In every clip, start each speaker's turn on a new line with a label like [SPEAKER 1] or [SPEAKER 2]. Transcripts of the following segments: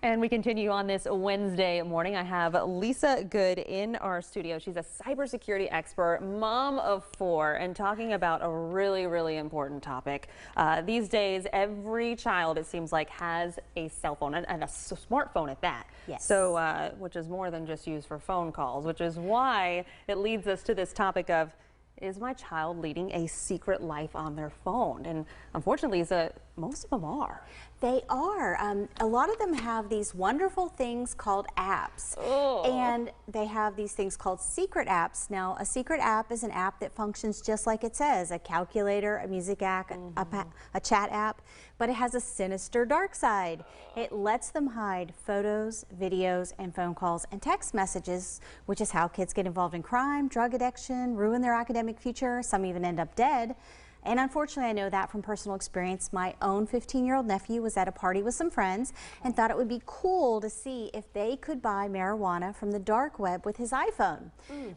[SPEAKER 1] And we continue on this Wednesday morning. I have Lisa Good in our studio. She's a cybersecurity expert, mom of four, and talking about a really important topic. These days, every child, it seems like, has a cell phone and a smartphone at that.
[SPEAKER 2] Yes.
[SPEAKER 1] So, which is more than just used for phone calls, which is why it leads us to this topic of, is my child leading a secret life on their phone? And unfortunately, most of them are.
[SPEAKER 2] They are. A lot of them have these wonderful things called apps.
[SPEAKER 1] Oh.
[SPEAKER 2] And they have these things called secret apps. Now, a secret app is an app that functions just like it says, a calculator, a music app, a chat app, but it has a sinister dark side. It lets them hide photos, videos, and phone calls and text messages, which is how kids get involved in crime, drug addiction, ruin their academic future. Some even end up dead. And unfortunately, I know that from personal experience. My own 15-year-old nephew was at a party with some friends and thought it would be cool to see if they could buy marijuana from the dark web with his iPhone.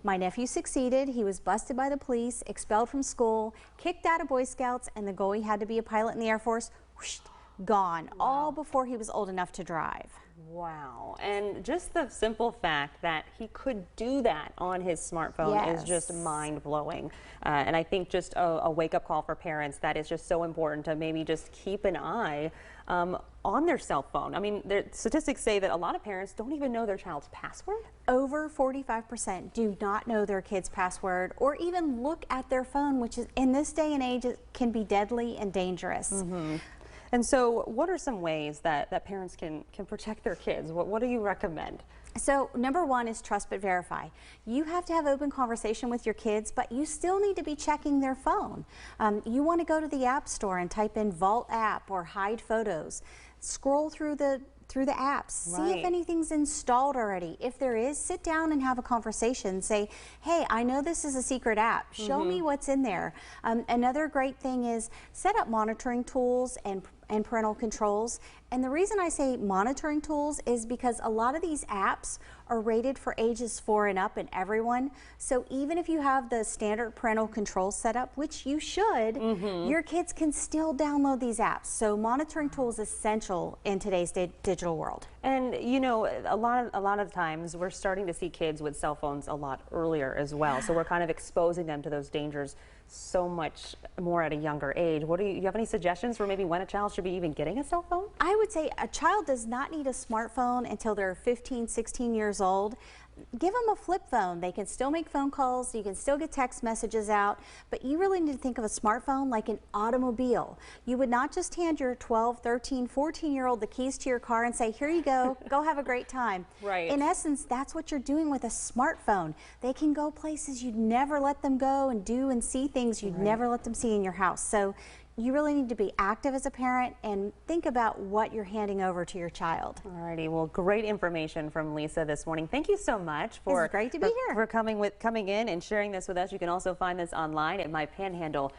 [SPEAKER 2] My nephew succeeded. He was busted by the police, expelled from school, kicked out of Boy Scouts, and the goal he had to be a pilot in the Air Force, whoosh, gone, all before he was old enough to drive.
[SPEAKER 1] Wow. And just the simple fact that he could do that on his smartphone is just mind-blowing. And I think just a wake-up call for parents, that is just so important to maybe just keep an eye on their cell phone. I mean, statistics say that a lot of parents don't even know their child's password.
[SPEAKER 2] Over 45% do not know their kid's password or even look at their phone, which is, in this day and age, it can be deadly and dangerous.
[SPEAKER 1] And so what are some ways that parents can protect their kids? What do you recommend?
[SPEAKER 2] So number one is trust but verify. You have to have open conversation with your kids, but you still need to be checking their phone. You want to go to the App Store and type in Vault app or hide photos. Scroll through the apps, see if anything's installed already. If there is, sit down and have a conversation. Say, hey, I know this is a secret app. Show me what's in there. Another great thing is set up monitoring tools and parental controls. And the reason I say monitoring tools is because a lot of these apps are rated for ages 4 and up and everyone. So even if you have the standard parental controls set up, which you should, your kids can still download these apps. So monitoring tools is essential in today's digital world.
[SPEAKER 1] And you know, a lot of times we're starting to see kids with cell phones a lot earlier as well. So we're kind of exposing them to those dangers so much more at a younger age. Do you have any suggestions for maybe when a child should be even getting a cell phone?
[SPEAKER 2] I would say a child does not need a smartphone until they're 15, 16 years old. Give them a flip phone. They can still make phone calls, you can still get text messages out, but you really need to think of a smartphone like an automobile. You would not just hand your 12, 13, 14-year-old the keys to your car and say, here you go, go have a great time.
[SPEAKER 1] Right.
[SPEAKER 2] In essence, that's what you're doing with a smartphone. They can go places you'd never let them go and do and see things you'd never let them see in your house. So you really need to be active as a parent and think about what you're handing over to your child.
[SPEAKER 1] Alrighty, well, great information from Lisa this morning. Thank you so much for
[SPEAKER 2] great to be here.
[SPEAKER 1] For coming in and sharing this with us. You can also find this online at mypanhandle.com.